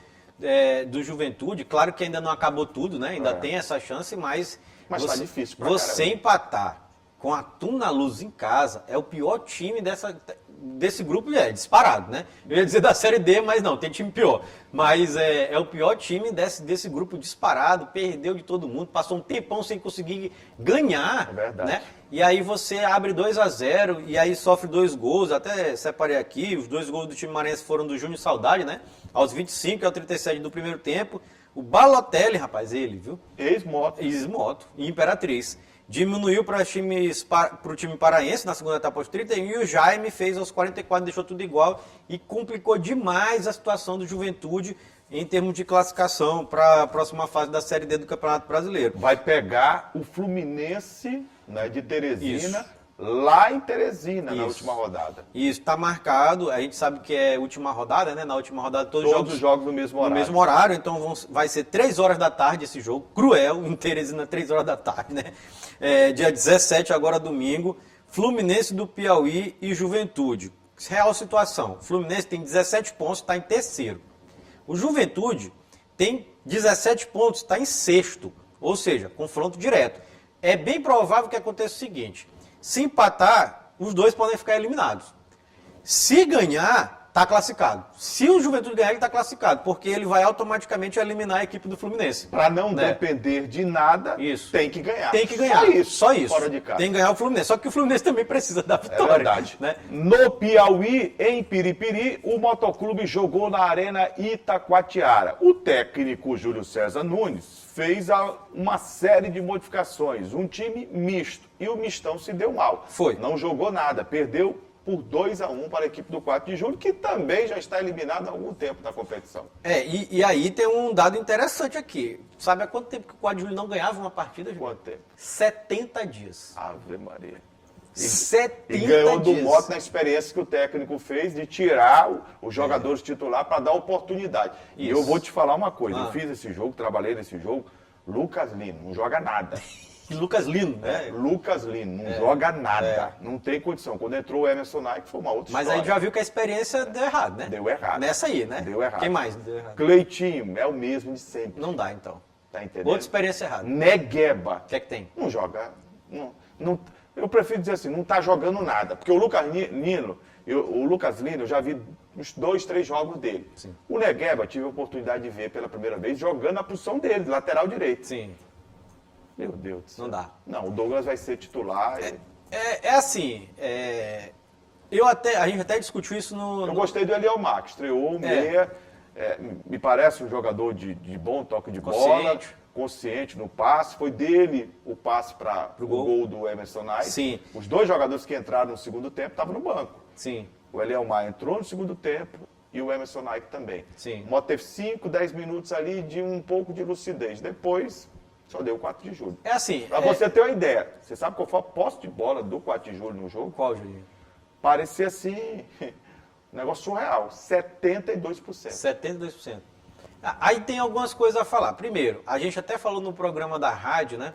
do Juventude. Claro que ainda não acabou tudo, né? Ainda tem essa chance, mas tá difícil pra você empatar com a Tuna Luz em casa é o pior time desse grupo, disparado, né? Eu ia dizer da Série D, mas não, tem time pior. Mas é o pior time desse grupo disparado, perdeu de todo mundo, passou um tempão sem conseguir ganhar, né? E aí você abre 2-0 e aí sofre 2 gols, até separei aqui, os 2 gols do time maranhense foram do Júnior Saudade, né? Aos 25 e aos 37 do primeiro tempo. O Balotelli, rapaz, ele, viu? Ex-moto, e Imperatriz. Diminuiu para o time paraense na segunda etapa aos 31 e o Jaime fez aos 44, deixou tudo igual e complicou demais a situação do Juventude em termos de classificação para a próxima fase da Série D do Campeonato Brasileiro. Vai pegar o Fluminense, né, de Teresina, lá em Teresina, na última rodada. Isso, está marcado, a gente sabe que é última rodada, né? Na última rodada todos os jogos no mesmo horário. No mesmo horário, então vai ser 3 horas da tarde esse jogo, cruel, em Teresina, 3 horas da tarde, né? Dia 17, agora domingo, Fluminense do Piauí e Juventude. Real situação, o Fluminense tem 17 pontos, está em terceiro. O Juventude tem 17 pontos, está em sexto, ou seja, confronto direto. É bem provável que aconteça o seguinte: se empatar, os dois podem ficar eliminados. Se ganhar, Tá classificado. Se o Juventude ganhar, ele tá classificado, porque ele vai automaticamente eliminar a equipe do Fluminense. Para não né? depender de nada, Isso. tem que ganhar. Tem que ganhar. Só isso. Fora de casa. Tem que ganhar o Fluminense. Só que o Fluminense também precisa da É vitória. verdade. Né? No Piauí, em Piripiri, o Motoclube jogou na Arena Itacoatiara. O técnico Júlio César Nunes fez uma série de modificações. Um time misto. E o mistão se deu mal. Foi. Não jogou nada. Perdeu por 2-1 para a equipe do 4 de julho, que também já está eliminada há algum tempo da competição. E aí tem um dado interessante aqui. Sabe há quanto tempo que o 4 de julho não ganhava uma partida? Quanto tempo? 70 dias. Ave Maria. 70 E ganhou do dias. Moto na experiência que o técnico fez de tirar os jogadores titular para dar oportunidade. E Isso. eu vou te falar uma coisa, eu Ah. fiz esse jogo, trabalhei nesse jogo, Lucas Lino, não joga nada. E Lucas Lino, né? Lucas Lino, não joga nada, não tem condição. Quando entrou o Emerson Nike foi uma outra Mas história. aí já viu que a experiência deu errado, né? Deu errado. Nessa aí, né? Deu errado. Quem mais deu errado? Cleitinho, é o mesmo de sempre, Não dá, então. tá entendendo? Outra experiência errada. Negueba, O que é que tem? não joga. Eu prefiro dizer assim, não está jogando nada. Porque o Lucas Lino, eu já vi uns 2, 3 jogos dele. Sim. O Negueba, tive a oportunidade de ver pela primeira vez, jogando a posição dele, lateral direito. Sim. Meu Deus do céu. Não dá. Não, o Douglas vai ser titular. Assim, a gente até discutiu isso no... Eu gostei do Eliomar, que estreou meia. Me parece um jogador de bom toque de bola, consciente no passe. Foi dele o passe para o gol do Emerson Knight. Sim. Os 2 jogadores que entraram no segundo tempo estavam no banco. Sim. O Eliomar entrou no segundo tempo e o Emerson Knight também. Sim. O Moto teve 5, 10 minutos ali de um pouco de lucidez. Depois, só deu 4 de julho. É assim... Pra você ter uma ideia, você sabe qual foi a posse de bola do 4 de julho no jogo? Qual, Julinho? Parecia assim, um negócio surreal, 72%. 72%. Aí tem algumas coisas a falar. Primeiro, a gente até falou no programa da rádio, né?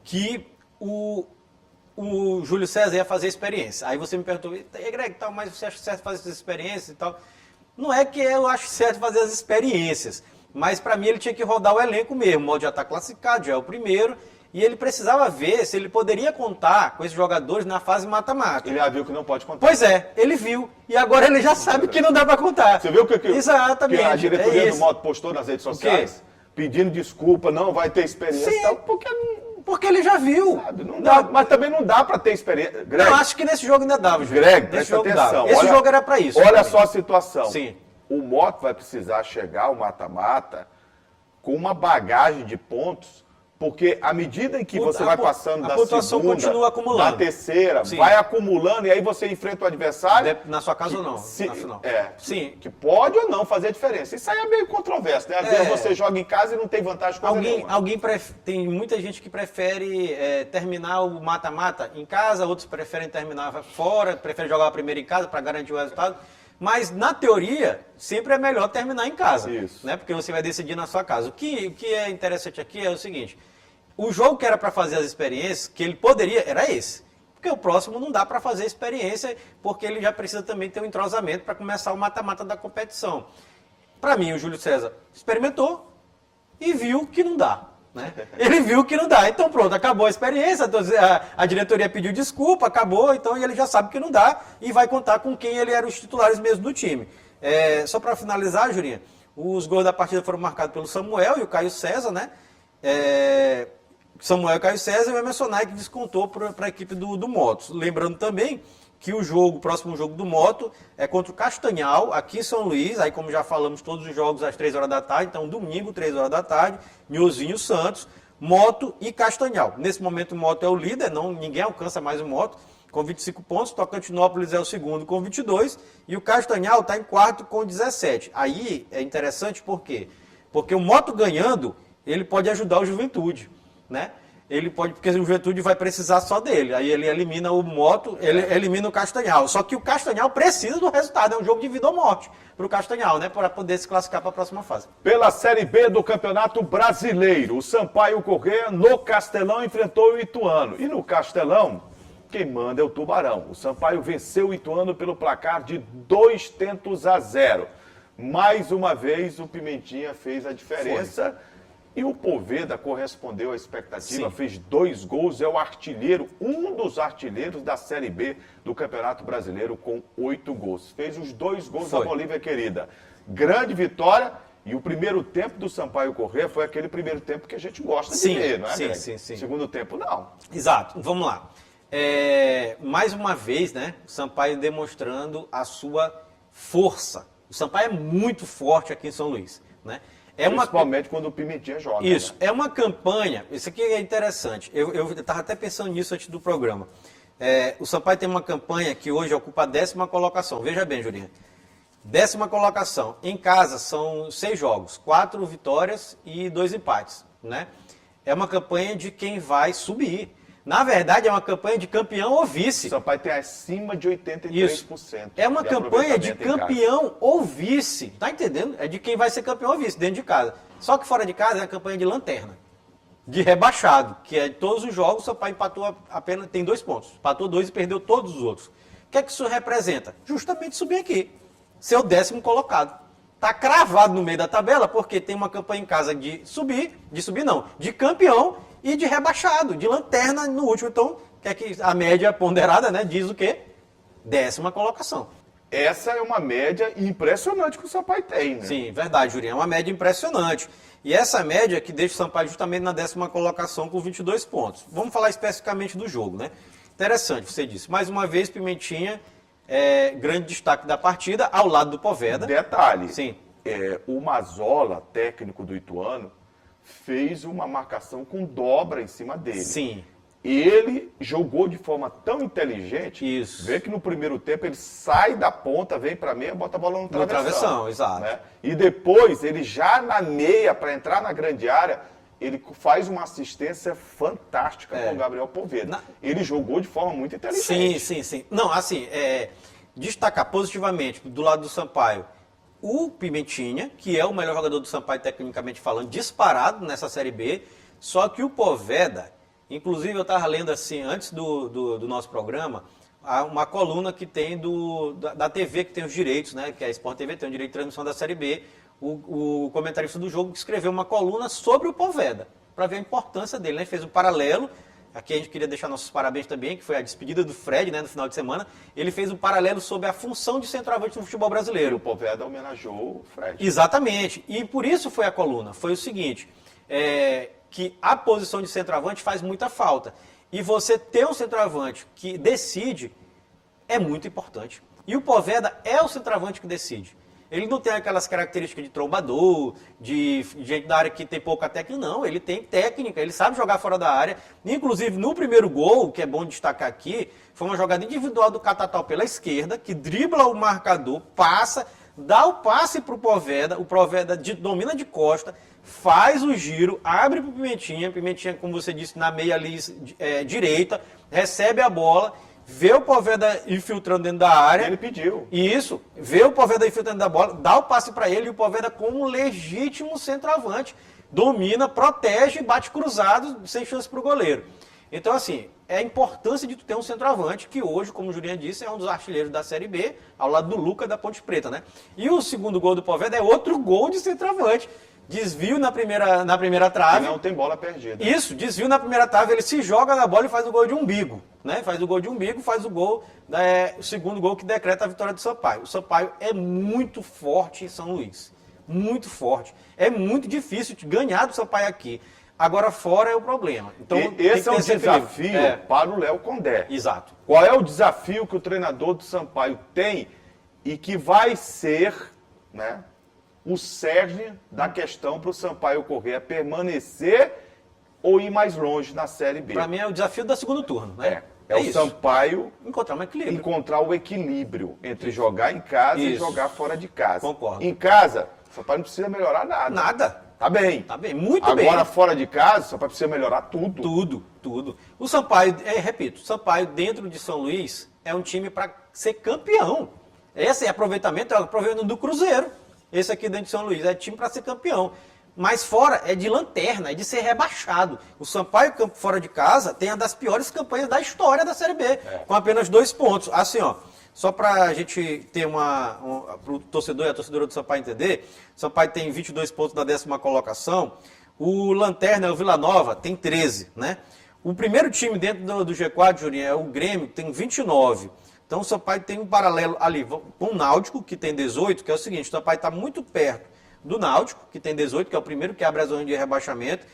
Que o Júlio César ia fazer experiência. Aí você me perguntou, Greg, tal, mas você acha certo fazer essas experiências e tal? Não é que eu acho certo fazer as experiências, mas para mim ele tinha que rodar o elenco mesmo. O Moto já está classificado, já é o primeiro, e ele precisava ver se ele poderia contar com esses jogadores na fase mata-mata. Ele já viu que não pode contar. Pois é, ele viu. E agora ele já sabe que não dá para contar. Você viu que Exatamente, a diretoria do isso. Moto postou nas redes sociais? Pedindo desculpa, não vai ter experiência. Sim. Tal, porque ele já viu. sabe, não dá, mas também não dá para ter experiência. Greg, Eu acho que nesse jogo ainda dava, Júlio. Greg, Nesse presta jogo atenção. dava. Esse jogo era para isso. Olha também. só a situação. Sim. O Moto vai precisar chegar ao mata-mata com uma bagagem de pontos, porque à medida em que você vai passando da pontuação segunda, continua acumulando. da terceira, Sim. vai acumulando e aí você enfrenta o adversário. Na sua casa ou não? Se- Na final. Sim. Que pode ou não fazer a diferença. Isso aí é meio controverso, né? Às vezes você joga em casa e não tem vantagem coisa nenhuma. Tem muita gente que prefere terminar o mata-mata em casa, outros preferem terminar fora, preferem jogar a primeira em casa para garantir o resultado. Mas, na teoria, sempre é melhor terminar em casa. Isso. Né? Porque você vai decidir na sua casa. O que é interessante aqui é o seguinte: o jogo que era para fazer as experiências, que ele poderia, era esse. Porque o próximo não dá para fazer experiência, porque ele já precisa também ter um entrosamento para começar o mata-mata da competição. Para mim, o Júlio César experimentou e viu que não dá. Né? Ele viu que não dá, então pronto, acabou a experiência, a diretoria pediu desculpa, acabou, então ele já sabe que não dá e vai contar com quem ele era os titulares mesmo do time. Só para finalizar, Jurinha, os gols da partida foram marcados pelo Samuel e o Caio César, né? Samuel e Caio César e o Emerson Knight descontou para a equipe do Moto. Lembrando também que o próximo jogo do Moto é contra o Castanhal, aqui em São Luís, aí como já falamos, todos os jogos às 3 horas da tarde, então domingo, 3 horas da tarde, Nhozinho Santos, Moto e Castanhal. Nesse momento o Moto é o líder, ninguém alcança mais o Moto, com 25 pontos, Tocantinópolis é o segundo com 22, e o Castanhal está em quarto com 17. Aí é interessante por quê? Porque o Moto ganhando, ele pode ajudar o Juventude, né? Ele pode, porque o Juventude vai precisar só dele. Aí ele elimina o Moto, ele elimina o Castanhal. Só que o Castanhal precisa do resultado, é um jogo de vida ou morte para o Castanhal, né? Para poder se classificar para a próxima fase. Pela Série B do Campeonato Brasileiro, o Sampaio Corrêa no Castelão enfrentou o Ituano. E no Castelão, quem manda é o Tubarão. O Sampaio venceu o Ituano pelo placar de 2-0. Mais uma vez o Pimentinha fez a diferença. E o Poveda correspondeu à expectativa, Sim. fez 2 gols, é o artilheiro, um dos artilheiros da Série B do Campeonato Brasileiro com 8 gols. Fez os 2 gols da Bolívia querida. Grande vitória. E o primeiro tempo do Sampaio Corrêa foi aquele primeiro tempo que a gente gosta de ver, não é, Greg? Sim. Segundo tempo, não. Exato. Vamos lá. Mais uma vez, né, o Sampaio demonstrando a sua força. O Sampaio é muito forte aqui em São Luís, né? Principalmente quando o Pimentinha joga. Isso, né? é uma campanha, isso aqui é interessante, eu estava até pensando nisso antes do programa. O Sampaio tem uma campanha que hoje ocupa a 10ª colocação, veja bem, Jurinha, 10ª colocação, em casa são 6 jogos, 4 vitórias e 2 empates, né? É uma campanha de quem vai subir. Na verdade, é uma campanha de campeão ou vice. O Sampaio tem acima de 83%. Isso. É uma campanha de campeão ou vice. Tá entendendo? É de quem vai ser campeão ou vice dentro de casa. Só que fora de casa é a campanha de lanterna. De rebaixado, que é todos os jogos, o Sampaio empatou apenas, tem 2 pontos. Empatou 2 e perdeu todos os outros. O que é que isso representa? Justamente subir aqui. Ser o 10º colocado. Tá cravado no meio da tabela, porque tem uma campanha em casa de campeão e de rebaixado, de lanterna no último. Então, a média ponderada, né, diz o quê? 10ª colocação. Essa é uma média impressionante que o Sampaio tem, né? Sim, verdade, Jurinho. É uma média impressionante. E essa média que deixa o Sampaio justamente na 10ª colocação com 22 pontos. Vamos falar especificamente do jogo, né? Interessante, você disse. Mais uma vez, Pimentinha, grande destaque da partida, ao lado do Poveda. Detalhe, Sim. O Mazola, técnico do Ituano, fez uma marcação com dobra em cima dele. Sim. Ele jogou de forma tão inteligente, Isso. vê que no primeiro tempo ele sai da ponta, vem para a meia, bota a bola no travessão. No travessão, exato. Né? E depois, ele já na meia, para entrar na grande área, ele faz uma assistência fantástica com o Gabriel Poveda. Ele jogou de forma muito inteligente. Sim. Não, assim, destacar positivamente do lado do Sampaio o Pimentinha, que é o melhor jogador do Sampaio, tecnicamente falando, disparado nessa Série B, só que o Poveda, inclusive eu estava lendo assim, antes do nosso programa, uma coluna que tem da TV, que tem os direitos, né, que é a Sport TV, tem o direito de transmissão da Série B, o comentarista do jogo escreveu uma coluna sobre o Poveda, para ver a importância dele, né, fez um paralelo. Aqui a gente queria deixar nossos parabéns também, que foi a despedida do Fred, né, no final de semana. Ele fez um paralelo sobre a função de centroavante no futebol brasileiro. E o Poveda homenageou o Fred. Exatamente. E por isso foi a coluna. Foi o seguinte, que a posição de centroavante faz muita falta. E você ter um centroavante que decide é muito importante. E o Poveda é o centroavante que decide. Ele não tem aquelas características de trombador, de gente da área que tem pouca técnica, não. Ele tem técnica, ele sabe jogar fora da área. Inclusive, no primeiro gol, que é bom destacar aqui, foi uma jogada individual do Catatal pela esquerda, que dribla o marcador, passa, dá o passe para o Poveda domina de costa, faz o giro, abre para o Pimentinha, como você disse, na meia ali direita, recebe a bola, vê o Poveda infiltrando dentro da área. Ele pediu. Isso. Vê o Poveda infiltrando dentro da bola, dá o passe para ele e o Poveda como um legítimo centroavante. Domina, protege, bate cruzado, sem chance para o goleiro. Então, assim, é a importância de tu ter um centroavante que hoje, como o Jurinha disse, é um dos artilheiros da Série B, ao lado do Luca da Ponte Preta, né? E o segundo gol do Poveda é outro gol de centroavante. Desvio na primeira trave. E não tem bola perdida. Isso, desvio na primeira trave, ele se joga na bola e faz o gol de umbigo. Né? Faz o gol de umbigo, faz o gol, o segundo gol que decreta a vitória do Sampaio. O Sampaio é muito forte em São Luís. Muito forte. É muito difícil de ganhar do Sampaio aqui. Agora fora é o problema. Então, esse é um desafio para o Léo Condé. Exato. Qual é o desafio que o treinador do Sampaio tem e que vai ser, né, o cerne da questão para o Sampaio Corrêa permanecer ou ir mais longe na Série B? Para mim é o desafio do segundo turno. Né? É o Sampaio encontrar o equilíbrio entre jogar em casa e jogar fora de casa. Concordo. Em casa, o Sampaio não precisa melhorar nada. Nada. Tá bem. Tá bem, muito bem. Agora, fora de casa, o Sampaio precisa melhorar tudo. Tudo. O Sampaio, repito, o Sampaio dentro de São Luís é um time para ser campeão. Esse aproveitamento é o aproveitamento do Cruzeiro. Esse aqui dentro de São Luís é time para ser campeão. Mas fora é de lanterna, é de ser rebaixado. O Sampaio fora de casa tem uma das piores campanhas da história da Série B, com apenas 2 pontos. Assim, ó, só para a gente ter para o torcedor e a torcedora do Sampaio entender, o Sampaio tem 22 pontos da 10ª colocação, O Lanterna, o Vila Nova, tem 13, né? O primeiro time dentro do G4, Jurinho, é o Grêmio, que tem 29. Então o Sampaio tem um paralelo ali com o Náutico, que tem 18, que é o seguinte, o Sampaio está muito perto do Náutico, que tem 18, que é o primeiro que abre a zona de rebaixamento,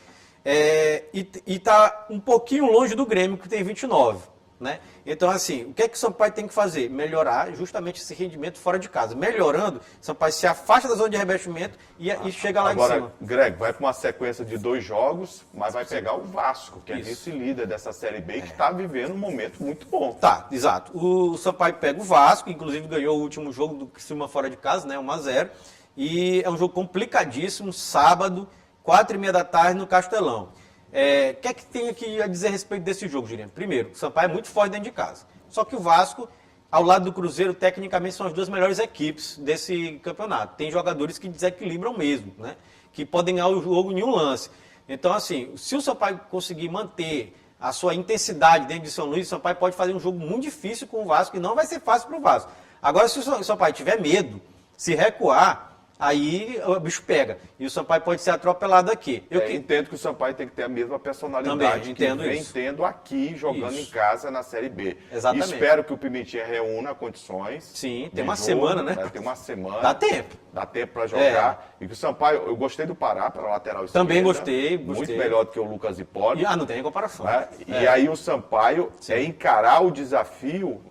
e está um pouquinho longe do Grêmio, que tem 29. Né? Então, assim, o que é que o Sampaio tem que fazer? Melhorar justamente esse rendimento fora de casa. Melhorando, o Sampaio se afasta da zona de rebaixamento e chega lá em cima. Agora, Greg, vai para uma sequência de 2 jogos, mas vai pegar o Vasco, que é vice-líder dessa Série B, que está vivendo um momento muito bom. Tá, exato. O Sampaio pega o Vasco, inclusive ganhou o último jogo do Criciúma fora de casa, né, 1-0. E é um jogo complicadíssimo, sábado, 4h30 da tarde, no Castelão. O que é que tem aqui a dizer a respeito desse jogo, Juliano? Primeiro, o Sampaio é muito forte dentro de casa. Só que o Vasco, ao lado do Cruzeiro, tecnicamente são as 2 melhores equipes desse campeonato. Tem jogadores que desequilibram mesmo, né? Que podem ganhar o jogo em um lance. Então, assim, se o Sampaio conseguir manter a sua intensidade dentro de São Luís, o Sampaio pode fazer um jogo muito difícil com o Vasco e não vai ser fácil para o Vasco. Agora, se o Sampaio tiver medo, se recuar, aí o bicho pega. E o Sampaio pode ser atropelado aqui. Eu entendo que o Sampaio tem que ter a mesma personalidade também, entendo que vem isso. tendo aqui, jogando em casa na Série B. Exatamente. Espero que o Pimentinha reúna condições. Sim, tem uma semana, né? Tem uma semana. Dá tempo. Dá tempo para jogar. E que o Sampaio, eu gostei do Pará para lateral esquerda. Também gostei. Muito melhor do que o Lucas Hipólito. Não tem comparação. Né? E aí o Sampaio encarar o desafio,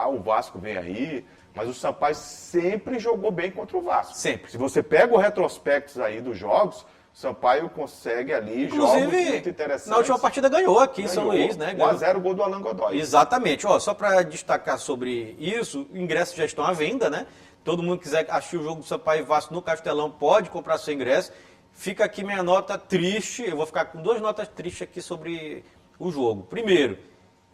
o Vasco vem aí, mas o Sampaio sempre jogou bem contra o Vasco. Sempre. Se você pega o retrospecto aí dos jogos, o Sampaio consegue ali jogos muito interessantes. Na última partida ganhou aqui em São Luís, né? 1-0 gol do Alan Godoy. Exatamente. Só para destacar sobre isso, ingressos já estão à venda, né? Todo mundo que quiser assistir o jogo do Sampaio e Vasco no Castelão pode comprar seu ingresso. Fica aqui minha nota triste, eu vou ficar com 2 notas tristes aqui sobre o jogo. Primeiro,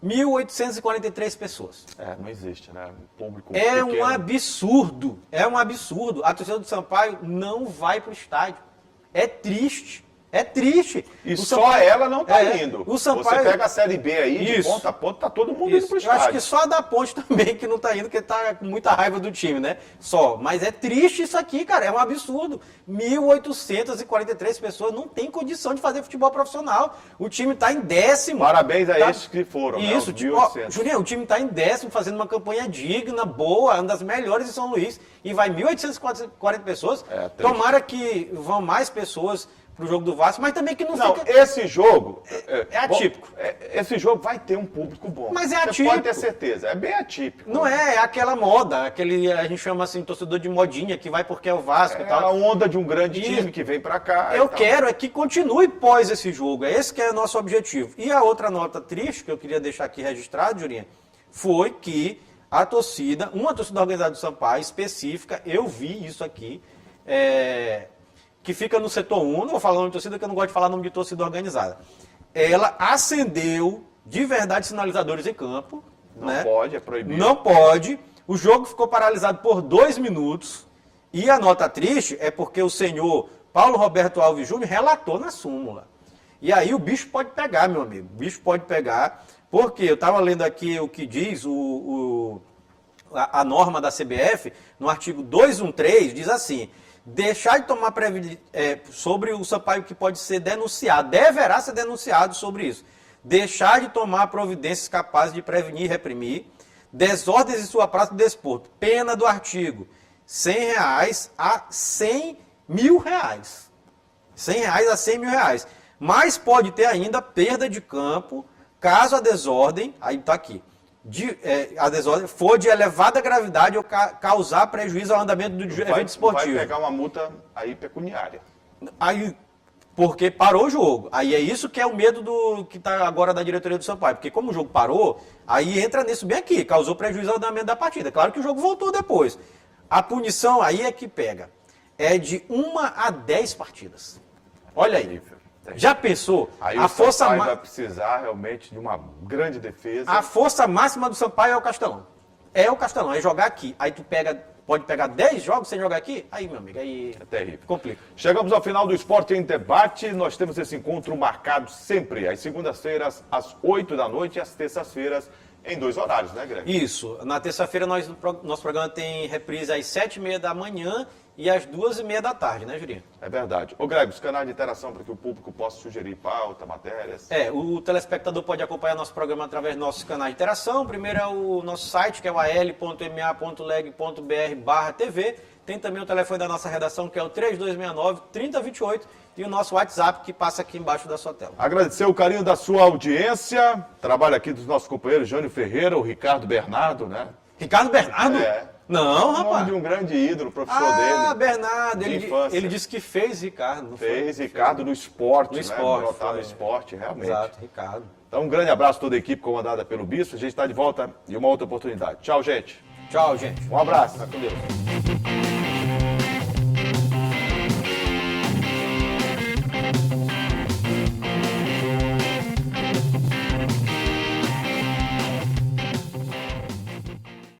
1.843 pessoas. Não existe, né? Um público pequeno. Um absurdo. É um absurdo. A torcida do Sampaio não vai para o estádio. É triste. É triste. E só ela não está indo. O Sampaio... Você pega a Série B aí, de ponta a ponta, tá todo mundo indo pro estádio. Eu acho que só a da Ponte também que não está indo, porque está com muita raiva do time, né? Mas é triste isso aqui, cara. É um absurdo. 1.843 pessoas não tem condição de fazer futebol profissional. O time está em 10º. Parabéns a esses que foram, isso, né? Juliano, o time está em 10º, fazendo uma campanha digna, boa, uma das melhores de São Luís. E vai 1.840 pessoas. Tomara que vão mais pessoas pro jogo do Vasco, mas também que não fica... Esse jogo... É atípico. Esse jogo vai ter um público bom. Mas é atípico. Você pode ter certeza, é bem atípico. Não é aquela moda, a gente chama assim, torcedor de modinha, que vai porque é o Vasco e tal. É a onda de um grande time que vem pra cá. Eu quero que continue pós esse jogo, esse que é o nosso objetivo. E a outra nota triste, que eu queria deixar aqui registrado, Jurinha, foi que a torcida, uma torcida organizada do Sampaio, específica, eu vi isso aqui, que fica no setor 1, não vou falar o nome de torcida, porque eu não gosto de falar nome de torcida organizada. Ela acendeu de verdade sinalizadores em campo. Não pode, é proibido. Não pode. O jogo ficou paralisado por 2 minutos. E a nota triste é porque o senhor Paulo Roberto Alves Júnior relatou na súmula. E aí o bicho pode pegar, meu amigo. O bicho pode pegar, porque eu estava lendo aqui o que diz a norma da CBF, no artigo 213, diz assim: deixar de tomar sobre o Sampaio que pode ser denunciado, deverá ser denunciado sobre isso. Deixar de tomar providências capazes de prevenir e reprimir desordens em sua praça de desporto. Pena do artigo: R$100 a R$100 mil. R$100 a R$100 mil. Mas pode ter ainda perda de campo, caso a desordem, aí está aqui, a desordem for de elevada gravidade ou causar prejuízo ao andamento do evento esportivo. Vai pegar uma multa aí pecuniária. Aí, porque parou o jogo. Aí é isso que é o medo que está agora da diretoria do Sampaio. Porque como o jogo parou, aí entra nisso bem aqui, causou prejuízo ao andamento da partida. Claro que o jogo voltou depois. A punição aí é que pega. É de 1 a 10 partidas. Olha aí. Já pensou? Aí o Sampaio vai precisar realmente de uma grande defesa. A força máxima do Sampaio é o Castelão. É o Castelão, é jogar aqui. Aí tu pode pegar 10 jogos sem jogar aqui, aí, meu amigo, aí é terrível. Complica. Chegamos ao final do Esporte em Debate. Nós temos esse encontro marcado sempre, às segundas-feiras, às 8 da noite e às terças-feiras, em 2 horários, né, Greg? Isso. Na terça-feira, nosso programa tem reprise às 7h30 da manhã e às 2h30 da tarde, né, Jurinho? É verdade. Ô, Greg, os canais de interação para que o público possa sugerir pauta, matérias. O telespectador pode acompanhar nosso programa através dos nossos canais de interação. Primeiro é o nosso site, que é o al.ma.leg.br/TV. Tem também o telefone da nossa redação, que é o 3269-3028. E o nosso WhatsApp, que passa aqui embaixo da sua tela. Agradecer o carinho da sua audiência. Trabalho aqui dos nossos companheiros Jânio Ferreira, o Ricardo Bernardo, né? Ricardo Bernardo? É. Não, O nome rapaz. de um grande ídolo professor dele. Bernardo. de infância. Ele disse que fez Ricardo. Não Fez foi? Ricardo no esporte, No né? esporte, Brotar no foi. esporte, realmente. Exato, Ricardo. Então, um grande abraço a toda a equipe comandada pelo Bispo. A gente está de volta em uma outra oportunidade. Tchau, gente. Tchau, gente. Um abraço. Fica com Deus.